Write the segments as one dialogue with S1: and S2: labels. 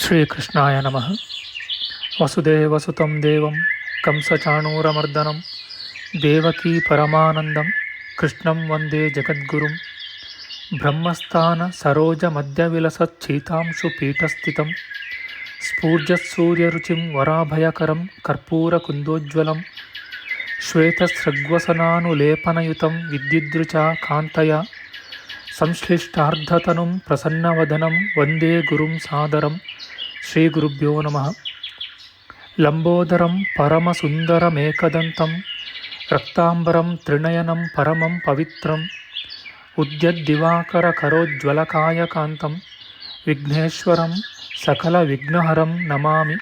S1: ಶ್ರೀಕೃಷ್ಣಾಯ ನಮಃ. ವಸುದೇವಸುತಂ ದೇವಂ ಕಂಸಚಾಣೂರಮರ್ದನಂ ದೇವಕೀ ಪರಮಾನಂದಂ ಕೃಷ್ಣಂ ವಂದೇ ಜಗದ್ಗುರುಂ. ಬ್ರಹ್ಮಸ್ಥಾನ ಸರೋಜ ಮಧ್ಯವಿಲಸಚ್ಛೀತಾಂಶು ಪೀಠಸ್ಥಿತಂ ಸ್ಫೂರ್ಜತ್ಸೂರ್ಯರುಚಿಂ ವರಾಭಯಕರಂ ಕರ್ಪೂರಕುಂದೋಜ್ವಲಂ ಶ್ವೇತಸೃಗ್ವಸನಾನುಲೇಪನಯುತಂ ವಿದ್ಯುದ್ರುಚಾ ಕಾಂತಯ ಸಂಶ್ಲಿಷ್ಟಾರ್ಧತನುಂ ಪ್ರಸನ್ನವದನಂ ವಂದೇ ಗುರುಂ ಸಾದರಂ. ಶ್ರೀ ಗುರುಭ್ಯೋ ನಮಃ. ಲಂಬೋದರಂ ಪರಮಸುಂದರಮೇಕದಂತಂ ರಕ್ತಾಂಬರಂ ತ್ರಿನಯನಂ ಪರಮಂ ಪವಿತ್ರಂ ಉದ್ಯದ್ದಿವಾಕರಕರೋಜ್ವಲಕಾಯಕಾಂತಂ ವಿಘ್ನೇಶ್ವರಂ ಸಕಲವಿಘ್ನಹರಂ ನಮಾಮಿ.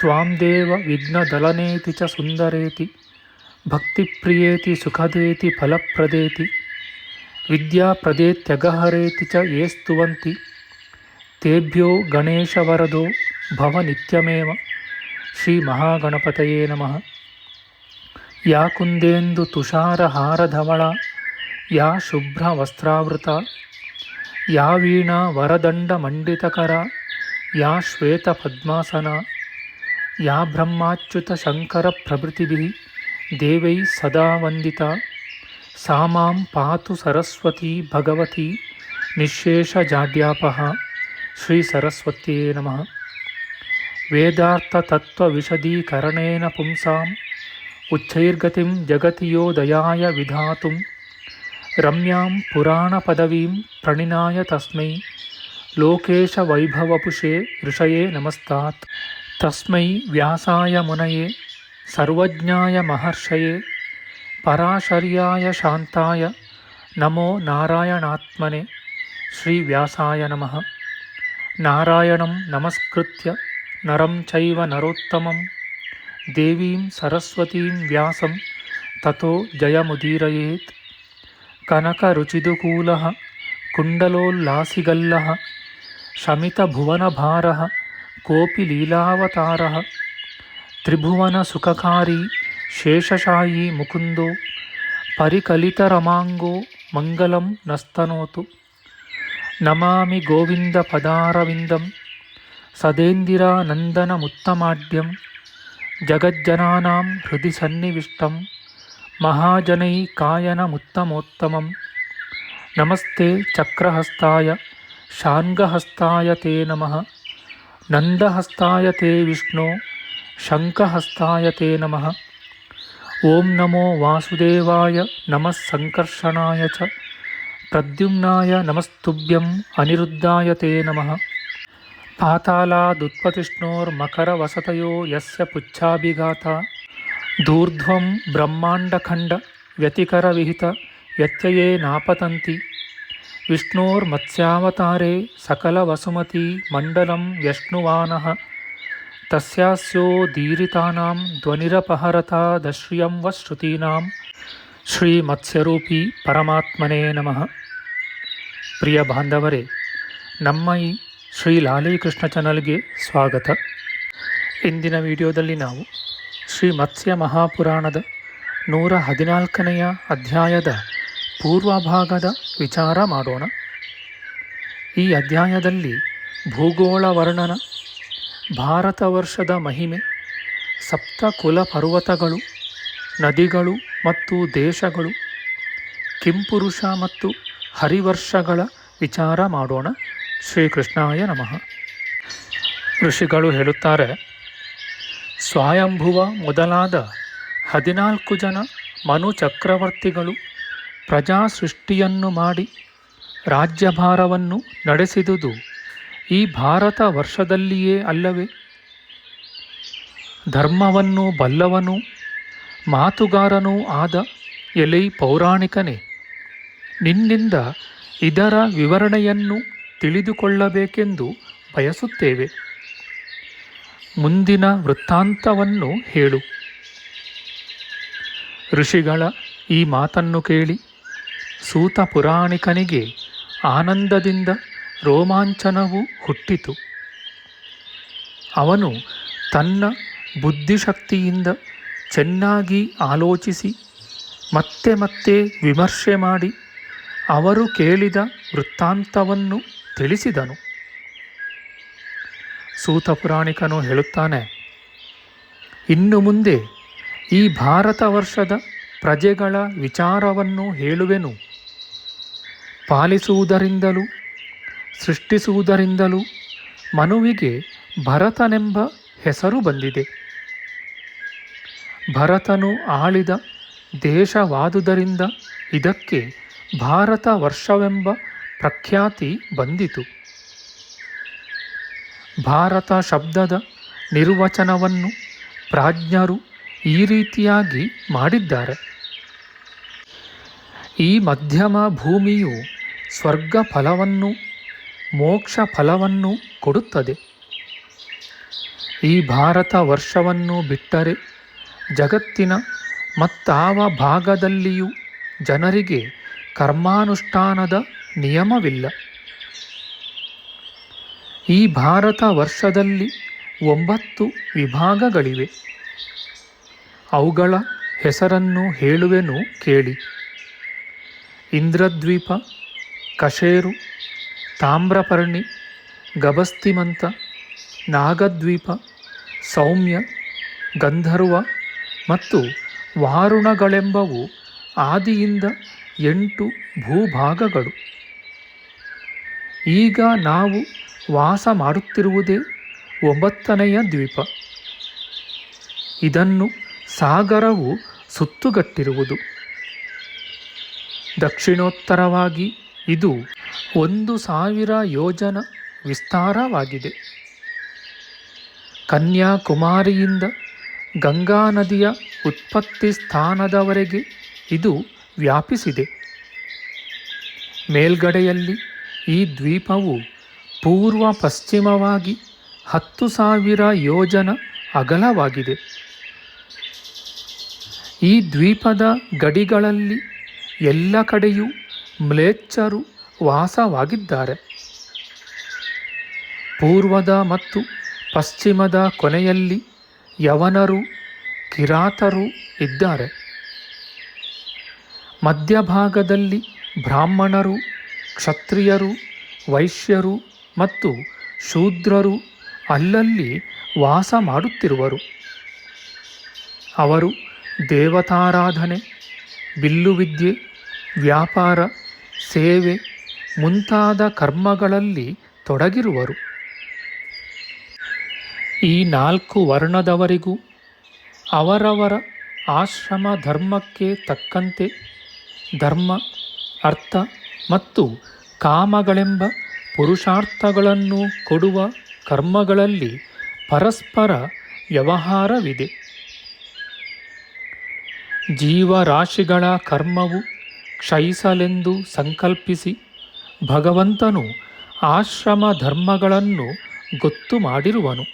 S1: ತ್ವಾಂ ದೇವ ವಿಘ್ನದಲನೇತಿ ಚ ಸುಂದರೇತಿ ಭಕ್ತಿಪ್ರಿಯೇತಿ ಸುಖದೇತಿ ಫಲಪ್ರದೇತಿ ವಿದ್ಯಾಪ್ರದೇತ್ಯಗಹರೇತಿ ಚ ಯೇ ಸ್ತುವಂತಿ ತೇಭ್ಯೋ ಗಣೇಶವರದೋ ಭವ ನಿತ್ಯಮೇವ. ಶ್ರೀ ಮಹಾಗಣಪತಯೇ ನಮಃ. ಯಾ ಕುಂದೇಂದು ತುಷಾರಹಾರಧವಳ ಯಾ ಶುಭ್ರವಸ್ತ್ರಾವೃತ ಯಾ ವೀಣಾ ವರದಂಡಮಂಡಿತಕರ ಯಾ ಶ್ವೇತಪದ್ಮಾಸನ ಯಾ ಬ್ರಹ್ಮಾಚ್ಯುತ ಶಂಕರ ಪ್ರಭೃತಿಭಿಃ ದೇವೈಃ ಸದಾ ವಂದಿತಾ ಸಾ ಮಾಂ ಪಾತು ಸರಸ್ವತೀ ಭಗವತಿ ನಿಶ್ಶೇಷಜಾಡ್ಯಾಪಃ. ಶ್ರೀ ಸರಸ್ವತ್ಯೇ ನಮಃ. ವೇದಾರ್ಥತತ್ವವಿಶದೀಕರಣೇನ ಪುಂಸಾಂ ಉಚ್ಚೈರ್ಗತಿಂ ಜಗತಿ ಯೋ ದಯಾಯ ವಿಧಾತುಂ ರಮ್ಯಾಂ ಪುರಾಣಪದವೀಂ ಪ್ರಣಿನಾಯ ತಸ್ಮೈ ಲೋಕೇಶವೈಭವಪುಷೇ ಋಷಯೇ ನಮಸ್ತಾತ್. ತಸ್ಮೈ ವ್ಯಾಸಾಯ ಮುನಯೇ ಸರ್ವಜ್ಞಾಯ ಮಹರ್ಷಯೇ ಪರಾಶರ್ಯಾಯ ಶಾಂತಾಯ ನಮೋ ನಾರಾಯಣಾತ್ಮನೆ. ಶ್ರೀ ವ್ಯಾಸಾಯ ನಮಃ. ನಾರಾಯಣಂ ನಮಸ್ಕೃತ್ಯ ನರಂ ಚೈವ ನರೋತ್ತಮಂ ದೇವೀಂ ಸರಸ್ವತೀಂ ವ್ಯಾಸಂ ತತೋ ಜಯಮುದೀರಯೇತ್. ಕನಕರುಚಿದುಕೂಲಃ ಕುಂಡಲೋಲ್ಲಾಸಿಗಲ್ಲಃ ಶಮಿತಭುವನಭಾರಃ ಕೋಪಿ ಲೀಲಾವತಾರಃ ತ್ರಿಭುವನಸುಖಕಾರಿ ಶೇಷಶಾಯೀ ಮುಕುಂದೋ ಪರಿಕಲಿತರಮಾಂಗೋ ಮಂಗಲಂ ನಸ್ತನೋತು. ನಮಾಮಿ ಗೋವಿಂದ ಪದಾರವಿಂದಂ ಸದೇಂದಿರಾನಂದನಮುತ್ತಮಾಡ್ಯಂ ಜಗಜ್ಜನಾನಾಂ ಹೃದಯ ಸನ್ನಿವಿಷ್ಟಂ ಮಹಾಜನೈಕಾಯನಮುತ್ತಮೋತ್ತಮಂ. ನಮಸ್ತೆ ಚಕ್ರಹಸ್ತಾಯ ಶಾರ್ङ्ಗಹಸ್ತಾಯ ತೇ ನಮಃ. ನಂದಹಸ್ತಾಯ ತೇ ವಿಷ್ಣೋ ಶಂಖಹಸ್ತಾಯ ತೇ ನಮಃ. ಓಂ ನಮೋ ವಾಸುದೇವಾಯ ನಮಃ ಸಂಕರ್ಷಣಾಯ ಚ ಪ್ರದ್ಯುಮ್ನಾಯ ನಮಸ್ತುಭ್ಯಂ ಅನಿರುದ್ಧಾಯ ತೇ ನಮಃ. ಪಾತಾಲಾದುತ್ಪತಿಷ್ಣೋರ್ಮಕರವಸತಯೋ ಯಸ್ಯ ಪುಚ್ಛಾಭಿಘಾತ ದೂರ್ಧ್ವಂ ಬ್ರಹ್ಮಾಂಡಖಂಡ ವ್ಯತಿಕರವಿಹಿತ ವ್ಯತ್ಯಯೇ ನಾಪತಂತಿ. ವಿಷ್ಣೋರ್ಮತ್ಸ್ಯಾವತಾರೇ ಸಕಲವಸುಮತಿ ಮಂಡಲಂ ವ್ಯಶ್ನುವಾನಃ ತಸ್ಯಾಸ್ಯೋದೀರಿತಾನಾಂ ಧ್ವನಿರಪಹರತಾದಶ್ರಿಯಂ ವ ಶ್ರುತೀನಾಂ. ಶ್ರೀ ಮತ್ಸ್ಯರೂಪಿ ಪರಮಾತ್ಮನೇ ನಮಃ. ಪ್ರಿಯ ಬಾಂಧವರೇ, ನಮ್ಮ ಈ ಶ್ರೀ ಲಾಲೀಕೃಷ್ಣ ಚಾನಲ್ಗೆ ಸ್ವಾಗತ. ಇಂದಿನ ವಿಡಿಯೋದಲ್ಲಿ ನಾವು ಶ್ರೀ ಮತ್ಸ್ಯ ಮಹಾಪುರಾಣದ 114ನೆಯ ಅಧ್ಯಾಯದ ಪೂರ್ವಭಾಗದ ವಿಚಾರ ಮಾಡೋಣ. ಈ ಅಧ್ಯಾಯದಲ್ಲಿ ಭೂಗೋಳ ವರ್ಣನ, ಭಾರತ ವರ್ಷದ ಮಹಿಮೆ, ಸಪ್ತಕುಲ ಪರ್ವತಗಳು, ನದಿಗಳು ಮತ್ತು ದೇಶಗಳು, ಕಿಂಪುರುಷ ಮತ್ತು ಹರಿವರ್ಷಗಳ ವಿಚಾರ ಮಾಡೋಣ. ಶ್ರೀಕೃಷ್ಣಾಯ ನಮಃ. ಋಷಿಗಳು ಹೇಳುತ್ತಾರೆ, ಸ್ವಯಂಭುವ ಮೊದಲಾದ 14 ಜನ ಮನು ಚಕ್ರವರ್ತಿಗಳು ಪ್ರಜಾ ಸೃಷ್ಟಿಯನ್ನು ಮಾಡಿ ರಾಜ್ಯಭಾರವನ್ನು ನಡೆಸಿದುದು ಈ ಭಾರತ ವರ್ಷದಲ್ಲಿಯೇ ಅಲ್ಲವೇ? ಧರ್ಮವನ್ನು ಬಲ್ಲವನೂ ಮಾತುಗಾರನೂ ಆದ ಎಲೈ ಪೌರಾಣಿಕನೇ, ನಿನ್ನಿಂದ ಇದರ ವಿವರಣೆಯನ್ನು ತಿಳಿದುಕೊಳ್ಳಬೇಕೆಂದು ಬಯಸುತ್ತೇವೆ. ಮುಂದಿನ ವೃತ್ತಾಂತವನ್ನು ಹೇಳು. ಋಷಿಗಳ ಈ ಮಾತನ್ನು ಕೇಳಿ ಸೂತ ಪುರಾಣಿಕನಿಗೆ ಆನಂದದಿಂದ ರೋಮಾಂಚನವು ಹುಟ್ಟಿತು. ಅವನು ತನ್ನ ಬುದ್ಧಿಶಕ್ತಿಯಿಂದ ಚೆನ್ನಾಗಿ ಆಲೋಚಿಸಿ ಮತ್ತೆ ಮತ್ತೆ ವಿಮರ್ಶೆ ಮಾಡಿ ಅವರು ಕೇಳಿದ ವೃತ್ತಾಂತವನ್ನು ತಿಳಿಸಿದನು. ಸೂತ ಪುರಾಣಿಕನು ಹೇಳುತ್ತಾನೆ, ಇನ್ನು ಮುಂದೆ ಈ ಭಾರತ ವರ್ಷದ ಪ್ರಜೆಗಳ ವಿಚಾರವನ್ನು ಹೇಳುವೆನು. ಪಾಲಿಸುವುದರಿಂದಲೂ ಸೃಷ್ಟಿಸುವುದರಿಂದಲೂ ಮನುವಿಗೆ ಭರತನೆಂಬ ಹೆಸರು ಬಂದಿದೆ. ಭರತನು ಆಳಿದ ದೇಶವಾದುದರಿಂದ ಇದಕ್ಕೆ ಭಾರತ ವರ್ಷವೆಂಬ ಪ್ರಖ್ಯಾತಿ ಬಂದಿತು. ಭಾರತ ಶಬ್ದದ ನಿರ್ವಚನವನ್ನು ಪ್ರಾಜ್ಞರು ಈ ರೀತಿಯಾಗಿ ಮಾಡಿದ್ದಾರೆ. ಈ ಮಧ್ಯಮ ಭೂಮಿಯು ಸ್ವರ್ಗ ಫಲವನ್ನು ಮೋಕ್ಷ ಫಲವನ್ನು ಕೊಡುತ್ತದೆ. ಈ ಭಾರತ ವರ್ಷವನ್ನು ಬಿಟ್ಟರೆ ಜಗತ್ತಿನ ಮತ್ತಾವ ಭಾಗದಲ್ಲಿಯೂ ಜನರಿಗೆ ಕರ್ಮಾನುಷ್ಠಾನದ ನಿಯಮವಿಲ್ಲ. ಈ ಭಾರತ ವರ್ಷದಲ್ಲಿ 9 ವಿಭಾಗಗಳಿವೆ. ಅವುಗಳ ಹೆಸರನ್ನು ಹೇಳುವೆನು ಕೇಳಿ. ಇಂದ್ರದ್ವೀಪ, ಕಶೇರು, ತಾಮ್ರಪರ್ಣಿ, ಗಭಸ್ತಿಮಂತ, ನಾಗದ್ವೀಪ, ಸೌಮ್ಯ, ಗಂಧರ್ವ ಮತ್ತು ವಾರುಣಗಳೆಂಬವು ಆದಿಯಿಂದ 8 ಭೂಭಾಗಗಳು. ಈಗ ನಾವು ವಾಸ ಮಾಡುತ್ತಿರುವುದೇ 9ನೆಯ ದ್ವೀಪ. ಇದನ್ನು ಸಾಗರವು ಸುತ್ತುಗಟ್ಟಿರುವುದು. ದಕ್ಷಿಣೋತ್ತರವಾಗಿ ಇದು 1000 ಯೋಜನ ವಿಸ್ತಾರವಾಗಿದೆ. ಕನ್ಯಾಕುಮಾರಿಯಿಂದ ಗಂಗಾ ನದಿಯ ಉತ್ಪತ್ತಿ ಸ್ಥಾನದವರೆಗೆ ಇದು ವ್ಯಾಪಿಸಿದೆ. ಮೇಲ್ಗಡೆಯಲ್ಲಿ ಈ ದ್ವೀಪವು ಪೂರ್ವ ಪಶ್ಚಿಮವಾಗಿ 10,000 ಯೋಜನ ಅಗಲವಾಗಿದೆ. ಈ ದ್ವೀಪದ ಗಡಿಗಳಲ್ಲಿ ಎಲ್ಲ ಕಡೆಯೂ ಮ್ಲೇಚ್ಛರು ವಾಸವಾಗಿದ್ದಾರೆ. ಪೂರ್ವದ ಮತ್ತು ಪಶ್ಚಿಮದ ಕೊನೆಯಲ್ಲಿ ಯವನರು, ಕಿರಾತರು ಇದ್ದಾರೆ. ಮಧ್ಯಭಾಗದಲ್ಲಿ ಬ್ರಾಹ್ಮಣರು, ಕ್ಷತ್ರಿಯರು, ವೈಶ್ಯರು ಮತ್ತು ಶೂದ್ರರು ಅಲ್ಲಲ್ಲಿ ವಾಸ ಮಾಡುತ್ತಿರುವರು. ಅವರು ದೇವತಾರಾಧನೆ, ಬಿಲ್ಲುವಿದ್ಯೆ, ವ್ಯಾಪಾರ, ಸೇವೆ ಮುಂತಾದ ಕರ್ಮಗಳಲ್ಲಿ ತೊಡಗಿರುವರು. ಈ 4 ವರ್ಣದವರಿಗೂ ಅವರವರ ಆಶ್ರಮ ಧರ್ಮಕ್ಕೆ ತಕ್ಕಂತೆ ಧರ್ಮ, ಅರ್ಥ ಮತ್ತು ಕಾಮಗಳೆಂಬ ಪುರುಷಾರ್ಥಗಳನ್ನು ಕೊಡುವ ಕರ್ಮಗಳಲ್ಲಿ ಪರಸ್ಪರ ವ್ಯವಹಾರವಿದೆ. ಜೀವರಾಶಿಗಳ ಕರ್ಮವು ಕ್ಷಯಿಸಲೆಂದು ಸಂಕಲ್ಪಿಸಿ ಭಗವಂತನು ಆಶ್ರಮ ಧರ್ಮಗಳನ್ನು ಗೊತ್ತು ಮಾಡಿರುವನು.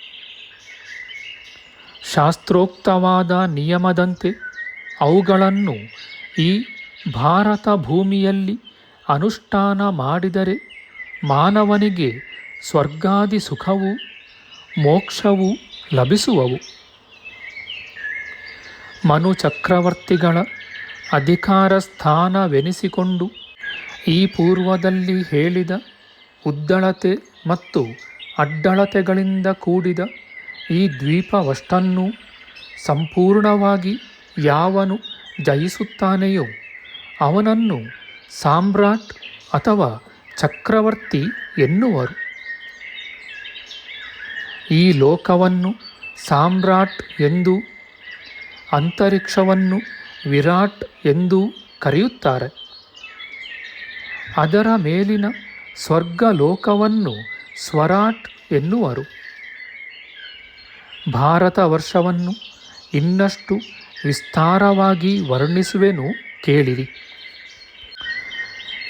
S1: ಶಾಸ್ತ್ರೋಕ್ತವಾದ ನಿಯಮದಂತೆ ಅವುಗಳನ್ನು ಈ ಭಾರತ ಭೂಮಿಯಲ್ಲಿ ಅನುಷ್ಠಾನ ಮಾಡಿದರೆ ಮಾನವನಿಗೆ ಸ್ವರ್ಗಾದಿ ಸುಖವೂ ಮೋಕ್ಷವೂ ಲಭಿಸುವವು. ಮನು ಚಕ್ರವರ್ತಿಗಳ ಅಧಿಕಾರ ಸ್ಥಾನವೆನಿಸಿಕೊಂಡು ಈ ಪೂರ್ವದಲ್ಲಿ ಹೇಳಿದ ಉದ್ದಳತೆ ಮತ್ತು ಅಡ್ಡಳತೆಗಳಿಂದ ಕೂಡಿದ ಈ ದ್ವೀಪವಷ್ಟನ್ನೂ ಸಂಪೂರ್ಣವಾಗಿ ಯಾವನು ಜಯಿಸುತ್ತಾನೆಯೋ ಅವನನ್ನು ಸಾಮ್ರಾಟ್ ಅಥವಾ ಚಕ್ರವರ್ತಿ ಎನ್ನುವರು. ಈ ಲೋಕವನ್ನು ಸಾಮ್ರಾಟ್ ಎಂದೂ ಅಂತರಿಕ್ಷವನ್ನು ವಿರಾಟ್ ಎಂದೂ ಕರೆಯುತ್ತಾರೆ. ಅದರ ಮೇಲಿನ ಸ್ವರ್ಗಲೋಕವನ್ನು ಸ್ವರಾಟ್ ಎನ್ನುವರು. ಭಾರತ ವರ್ಷವನ್ನು ಇನ್ನಷ್ಟು ವಿಸ್ತಾರವಾಗಿ ವರ್ಣಿಸುವೆನು ಕೇಳಿರಿ.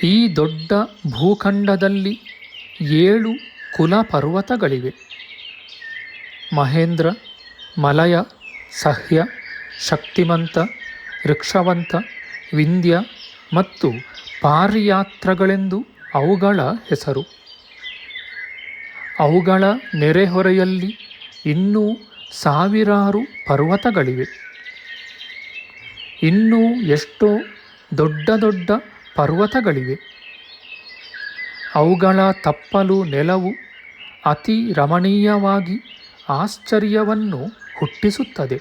S1: ಈ ದೊಡ್ಡ ಭೂಖಂಡದಲ್ಲಿ 7 ಕುಲ ಪರ್ವತಗಳಿವೆ. ಮಹೇಂದ್ರ, ಮಲಯ, ಸಹ್ಯ, ಶಕ್ತಿಮಂತ, ಋಕ್ಷವಂತ, ವಿಂಧ್ಯ ಮತ್ತು ಪಾರಿಯಾತ್ರಗಳೆಂದು ಅವುಗಳ ಹೆಸರು. ಅವುಗಳ ನೆರೆಹೊರೆಯಲ್ಲಿ ಇನ್ನೂ ಸಾವಿರಾರು ಪರ್ವತಗಳಿವೆ. ಇನ್ನೂ ಎಷ್ಟೋ ದೊಡ್ಡ ದೊಡ್ಡ ಪರ್ವತಗಳಿವೆ. ಅವುಗಳ ತಪ್ಪಲು ನೆಲವು ಅತಿ ರಮಣೀಯವಾಗಿ ಆಶ್ಚರ್ಯವನ್ನು ಹುಟ್ಟಿಸುತ್ತದೆ.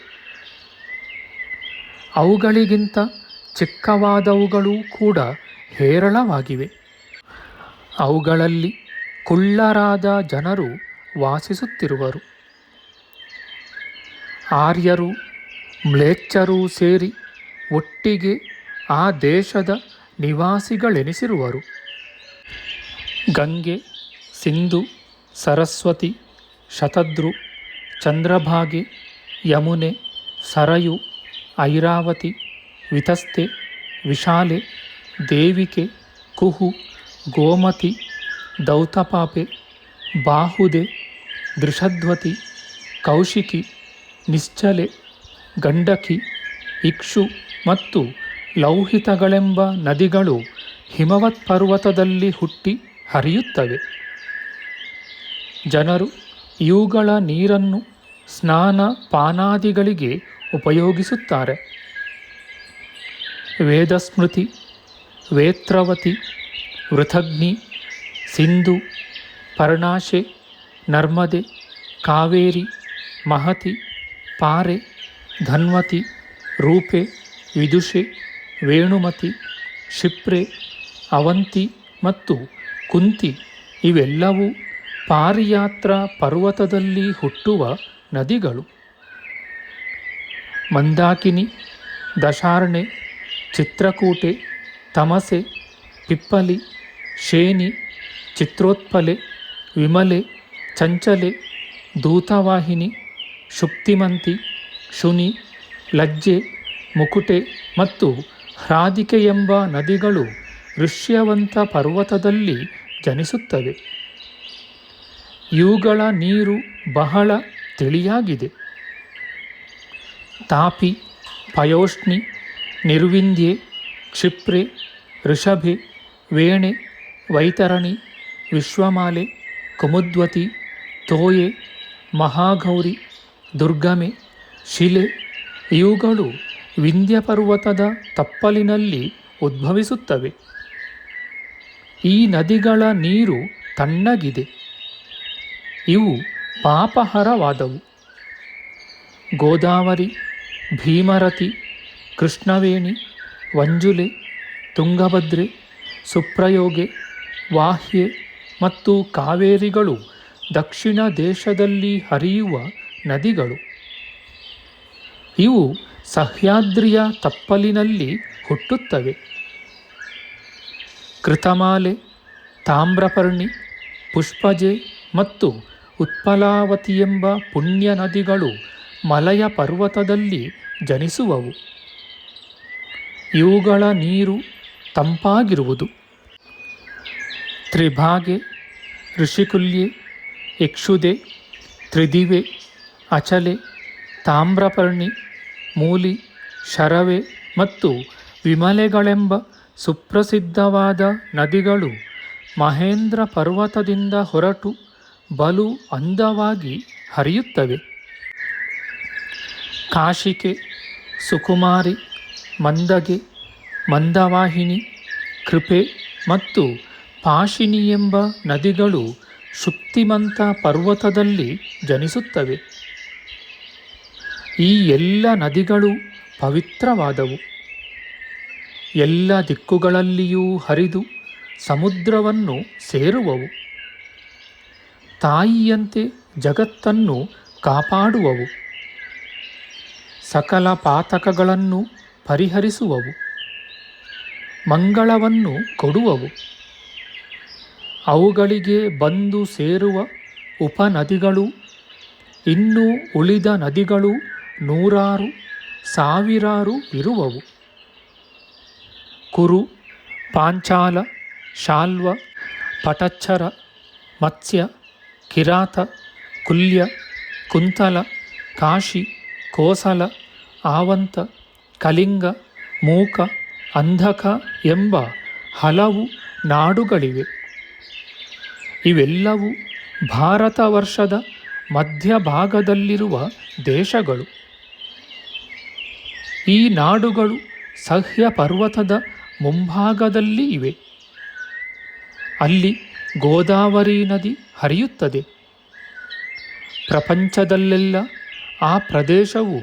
S1: ಅವುಗಳಿಗಿಂತ ಚಿಕ್ಕವಾದವುಗಳೂ ಕೂಡ ಹೇರಳವಾಗಿವೆ. ಅವುಗಳಲ್ಲಿ ಕುಳ್ಳರಾದ ಜನರು ವಾಸಿಸುತ್ತಿರುವರು. ಆರ್ಯರು ಮ್ಲೇಚ್ಛರೂ ಸೇರಿ ಒಟ್ಟಿಗೆ ಆ ದೇಶದ ನಿವಾಸಿಗಳೆನಿಸಿರುವರು. ಗಂಗೆ, ಸಿಂಧು, ಸರಸ್ವತಿ, ಶತದ್ರು, ಚಂದ್ರಭಾಗೆ, ಯಮುನೆ, ಸರಯು, ಐರಾವತಿ, ವಿತಸ್ತೆ, ವಿಶಾಲೆ, ದೇವಿಕೆ, ಕುಹು, ಗೋಮತಿ, ದೌತಪಾಪೆ, ಬಾಹುದೆ, ದೃಷದ್ವತಿ, ಕೌಶಿಕಿ, ನಿಶ್ಚಲೆ, ಗಂಡಕಿ, ಇಕ್ಷು ಮತ್ತು ಲೌಹಿತಗಳೆಂಬ ನದಿಗಳು ಹಿಮವತ್ ಪರ್ವತದಲ್ಲಿ ಹುಟ್ಟಿ ಹರಿಯುತ್ತವೆ. ಜನರು ಇವುಗಳ ನೀರನ್ನು ಸ್ನಾನ ಪಾನಾದಿಗಳಿಗೆ ಉಪಯೋಗಿಸುತ್ತಾರೆ. ವೇದಸ್ಮೃತಿ, ವೇತ್ರವತಿ, ವೃಥಗ್ನಿ, ಸಿಂಧು, ಪರ್ಣಾಶೆ, ನರ್ಮದೆ, ಕಾವೇರಿ, ಮಹತಿ, ಪಾರೆ, ಧನ್ವತಿ, ರೂಪೆ, ವಿದುಷೆ, ವೇಣುಮತಿ, ಕ್ಷಿಪ್ರೆ, ಅವಂತಿ ಮತ್ತು ಕುಂತಿ ಇವೆಲ್ಲವೂ ಪಾರಿಯಾತ್ರ ಪರ್ವತದಲ್ಲಿ ಹುಟ್ಟುವ ನದಿಗಳು. ಮಂದಾಕಿನಿ, ದಶಾರ್ಣೆ, ಚಿತ್ರಕೂಟೆ, ತಮಸೆ, ಪಿಪ್ಪಲಿ, ಶೇನಿ, ಚಿತ್ರೋತ್ಪಲೆ, ವಿಮಲೆ, ಚಂಚಲೆ, ದೂತವಾಹಿನಿ, ಶುಕ್ತಿಮಂತಿ, ಶುನಿ, ಲಜ್ಜೆ, ಮುಕುಟೆ ಮತ್ತು ಹ್ರಾದಿಕೆ ಎಂಬ ನದಿಗಳು ಋಷ್ಯವಂತ ಪರ್ವತದಲ್ಲಿ ಜನಿಸುತ್ತವೆ. ಇವುಗಳ ನೀರು ಬಹಳ ತಿಳಿಯಾಗಿದೆ. ತಾಪಿ, ಪಯೋಷ್ಣಿ, ನಿರ್ವಿಂಧ್ಯೆ, ಕ್ಷಿಪ್ರೆ, ಋಷಭೆ, ವೇಣೆ, ವೈತರಣಿ, ವಿಶ್ವಮಾಲೆ, ಕುಮುದ್ವತಿ, ತೋಯೆ, ಮಹಾಗೌರಿ, ದುರ್ಗಮೆ, ಶಿಲೆ ಇವುಗಳು ವಿಂಧ್ಯ ಪರ್ವತದ ತಪ್ಪಲಿನಲ್ಲಿ ಉದ್ಭವಿಸುತ್ತವೆ. ಈ ನದಿಗಳ ನೀರು ತಣ್ಣಗಿದೆ. ಇವು ಪಾಪಹರವಾದವು. ಗೋದಾವರಿ, ಭೀಮರತಿ, ಕೃಷ್ಣವೇಣಿ, ವಂಜುಲೆ, ತುಂಗಭದ್ರೆ, ಸುಪ್ರಯೋಗೆ, ವಾಹ್ಯೆ ಮತ್ತು ಕಾವೇರಿಗಳು ದಕ್ಷಿಣ ದೇಶದಲ್ಲಿ ಹರಿಯುವ ನದಿಗಳು. ಇವು ಸಹ್ಯಾದ್ರಿಯ ತಪ್ಪಲಿನಲ್ಲಿ ಹುಟ್ಟುತ್ತವೆ. ಕೃತಮಾಲೆ, ತಾಮ್ರಪರ್ಣಿ, ಪುಷ್ಪಜೆ ಮತ್ತು ಉತ್ಪಲಾವತಿಯೆಂಬ ಪುಣ್ಯ ನದಿಗಳು ಮಲಯ ಪರ್ವತದಲ್ಲಿ ಜನಿಸುವವು. ಇವುಗಳ ನೀರು ತಂಪಾಗಿರುವುದು. ತ್ರಿಭಾಗೆ, ಋಷಿಕುಲ್ಯೆ, ಇಕ್ಷುದೆ, ತ್ರಿದಿವೆ, ಅಚಲೆ, ತಾಮ್ರಪರ್ಣಿ, ಮೂಲಿ, ಶರವೆ ಮತ್ತು ವಿಮಲೆಗಳೆಂಬ ಸುಪ್ರಸಿದ್ಧವಾದ ನದಿಗಳು ಮಹೇಂದ್ರ ಪರ್ವತದಿಂದ ಹೊರಟು ಬಲು ಅಂದವಾಗಿ ಹರಿಯುತ್ತವೆ. ಕಾಶಿಕೆ, ಸುಕುಮಾರಿ, ಮಂದಗೆ, ಮಂದವಾಹಿನಿ, ಕೃಪೆ ಮತ್ತು ಪಾಶಿನಿ ಎಂಬ ನದಿಗಳು ಶುಕ್ತಿಮಂತ ಪರ್ವತದಲ್ಲಿ ಜನಿಸುತ್ತವೆ. ಈ ಎಲ್ಲ ನದಿಗಳು ಪವಿತ್ರವಾದವು. ಎಲ್ಲ ದಿಕ್ಕುಗಳಲ್ಲಿಯೂ ಹರಿದು ಸಮುದ್ರವನ್ನು ಸೇರುವವು. ತಾಯಿಯಂತೆ ಜಗತ್ತನ್ನು ಕಾಪಾಡುವವು. ಸಕಲ ಪಾತಕಗಳನ್ನು ಪರಿಹರಿಸುವವು. ಮಂಗಳವನ್ನು ಕೊಡುವವು. ಅವುಗಳಿಗೆ ಬಂದು ಸೇರುವ ಉಪನದಿಗಳು ಇನ್ನೂ ಉಳಿದ ನದಿಗಳು ನೂರಾರು ಸಾವಿರಾರು ಇರುವವು. ಕುರು, ಪಾಂಚಾಲ, ಶಾಲ್ವ, ಪಟಚ್ಛರ, ಮತ್ಸ್ಯ, ಕಿರಾತ, ಕುಲ್ಯ, ಕುಂತಲ, ಕಾಶಿ, ಕೋಸಲ, ಆವಂತ, ಕಲಿಂಗ, ಮೂಕ, ಅಂಧಕ ಎಂಬ ಹಲವು ನಾಡುಗಳಿವೆ. ಇವೆಲ್ಲವೂ ಭಾರತ ವರ್ಷದ ಮಧ್ಯಭಾಗದಲ್ಲಿರುವ ದೇಶಗಳು. ಈ ನಾಡುಗಳು ಸಹ್ಯ ಪರ್ವತದ ಮುಂಭಾಗದಲ್ಲಿ ಇವೆ. ಅಲ್ಲಿ ಗೋದಾವರಿ ನದಿ ಹರಿಯುತ್ತದೆ. ಪ್ರಪಂಚದಲ್ಲೆಲ್ಲ ಆ ಪ್ರದೇಶವು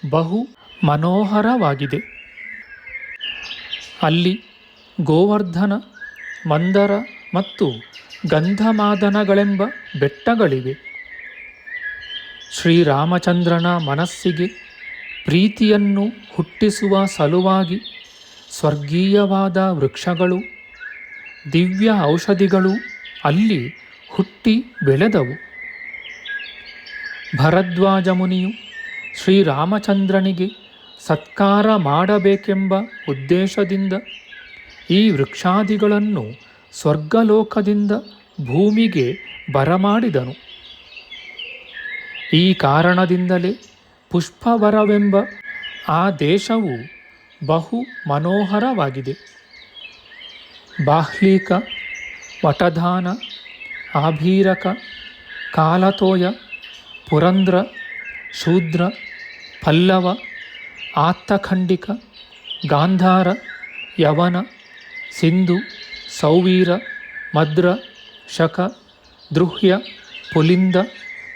S1: ಬಹು ಮನೋಹರವಾಗಿದೆ. ಅಲ್ಲಿ ಗೋವರ್ಧನ, ಮಂದರ ಮತ್ತು ಗಂಧಮಾದನಗಳೆಂಬ ಬೆಟ್ಟಗಳಿವೆ. ಶ್ರೀರಾಮಚಂದ್ರನ ಮನಸ್ಸಿಗೆ ಪ್ರೀತಿಯನ್ನು ಹುಟ್ಟಿಸುವ ಸಲುವಾಗಿ ಸ್ವರ್ಗೀಯವಾದ ವೃಕ್ಷಗಳು, ದಿವ್ಯ ಔಷಧಿಗಳು ಅಲ್ಲಿ ಹುಟ್ಟಿ ಬೆಳೆದವು. ಭರದ್ವಾಜ ಮುನಿಯು ಶ್ರೀರಾಮಚಂದ್ರನಿಗೆ ಸತ್ಕಾರ ಮಾಡಬೇಕೆಂಬ ಉದ್ದೇಶದಿಂದ ಈ ವೃಕ್ಷಾದಿಗಳನ್ನು ಸ್ವರ್ಗಲೋಕದಿಂದ ಭೂಮಿಗೆ ಬರಮಾಡಿದನು. ಈ ಕಾರಣದಿಂದಲೇ ಪುಷ್ಪವರವೆಂಬ ಆ ದೇಶವು ಬಹು ಮನೋಹರವಾಗಿದೆ. ಬಾಹ್ಲಿಕ, ವಟಧಾನ, ಆಭೀರಕ, ಕಾಲತೋಯ, ಪುರಂದ್ರ, ಶೂದ್ರ, ಪಲ್ಲವ, ಆತ್ತಖಂಡಿಕ, ಗಾಂಧಾರ, ಯವನ, ಸಿಂಧು, ಸೌವೀರ, ಮದ್ರ, ಶಕ, ದೃಹ್ಯ, ಪುಲಿಂದ,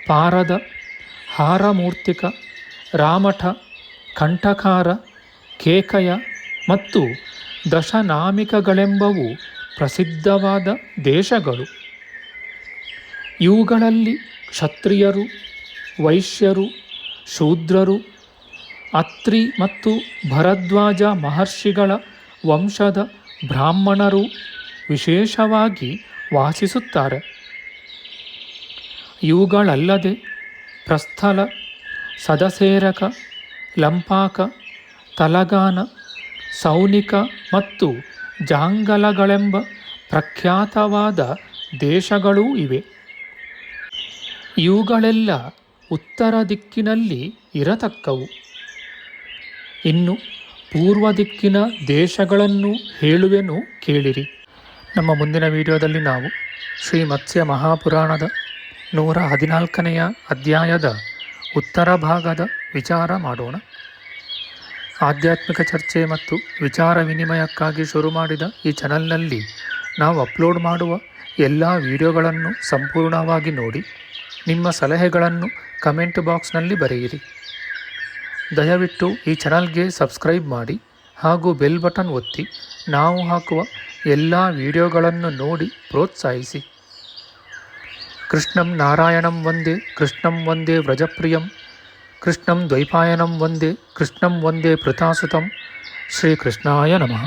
S1: ಪಾರದ, ಹಾರಮೂರ್ತಿಕ, ರಾಮಠ, ಕಂಠಕಾರ, ಕೇಕಯ ಮತ್ತು ದಶನಾಮಿಕಗಳೆಂಬವು ಪ್ರಸಿದ್ಧವಾದ ದೇಶಗಳು. ಇವುಗಳಲ್ಲಿ ಕ್ಷತ್ರಿಯರು, ವೈಶ್ಯರು, ಶೂದ್ರರು, ಅತ್ರಿ ಮತ್ತು ಭರದ್ವಾಜ ಮಹರ್ಷಿಗಳ ವಂಶದ ಬ್ರಾಹ್ಮಣರು ವಿಶೇಷವಾಗಿ ವಾಸಿಸುತ್ತಾರೆ. ಇವುಗಳಲ್ಲದೆ ಪ್ರಸ್ಥಲ, ಸದಸೇರಕ, ಲಂಪಾಕ, ತಲಗಾನ, ಸೌನಿಕ ಮತ್ತು ಜಾಂಗಲಗಳೆಂಬ ಪ್ರಖ್ಯಾತವಾದ ದೇಶಗಳೂ ಇವೆ. ಇವುಗಳೆಲ್ಲ ಉತ್ತರ ದಿಕ್ಕಿನಲ್ಲಿ ಇರತಕ್ಕವು. ಇನ್ನು ಪೂರ್ವ ದಿಕ್ಕಿನ ದೇಶಗಳನ್ನು ಹೇಳುವೆನು ಕೇಳಿರಿ. ನಮ್ಮ ಮುಂದಿನ ವಿಡಿಯೋದಲ್ಲಿ ನಾವು ಶ್ರೀ ಮತ್ಸ್ಯ ಮಹಾಪುರಾಣದ 114ನೆಯ ಅಧ್ಯಾಯದ ಉತ್ತರ ಭಾಗದ ವಿಚಾರ ಮಾಡೋಣ. ಆಧ್ಯಾತ್ಮಿಕ ಚರ್ಚೆ ಮತ್ತು ವಿಚಾರ ವಿನಿಮಯಕ್ಕಾಗಿ ಶುರು ಮಾಡಿದ ಈ ಚಾನಲ್ನಲ್ಲಿ ನಾವು ಅಪ್ಲೋಡ್ ಮಾಡುವ ಎಲ್ಲ ವಿಡಿಯೋಗಳನ್ನು ಸಂಪೂರ್ಣವಾಗಿ ನೋಡಿ ನಿಮ್ಮ ಸಲಹೆಗಳನ್ನು ಕಮೆಂಟ್ ಬಾಕ್ಸ್ನಲ್ಲಿ ಬರೆಯಿರಿ. ದಯವಿಟ್ಟು ಈ ಚಾನಲ್ಗೆ ಸಬ್ಸ್ಕ್ರೈಬ್ ಮಾಡಿ ಹಾಗೂ ಬೆಲ್ ಬಟನ್ ಒತ್ತಿ ನಾವು ಹಾಕುವ ಎಲ್ಲ ವಿಡಿಯೋಗಳನ್ನು ನೋಡಿ ಪ್ರೋತ್ಸಾಹಿಸಿ. ಕೃಷ್ಣಂ ನಾರಾಯಣಂ ವಂದೇ, ಕೃಷ್ಣಂ ವಂದೇ ವ್ರಜಪ್ರಿಯಂ, ಕೃಷ್ಣಂ ದ್ವೈಪಾಯನಂ ವಂದೇ, ಕೃಷ್ಣಂ ವಂದೇ ಪೃಥಾಸುತಂ. ಶ್ರೀಕೃಷ್ಣಾಯ ನಮಃ.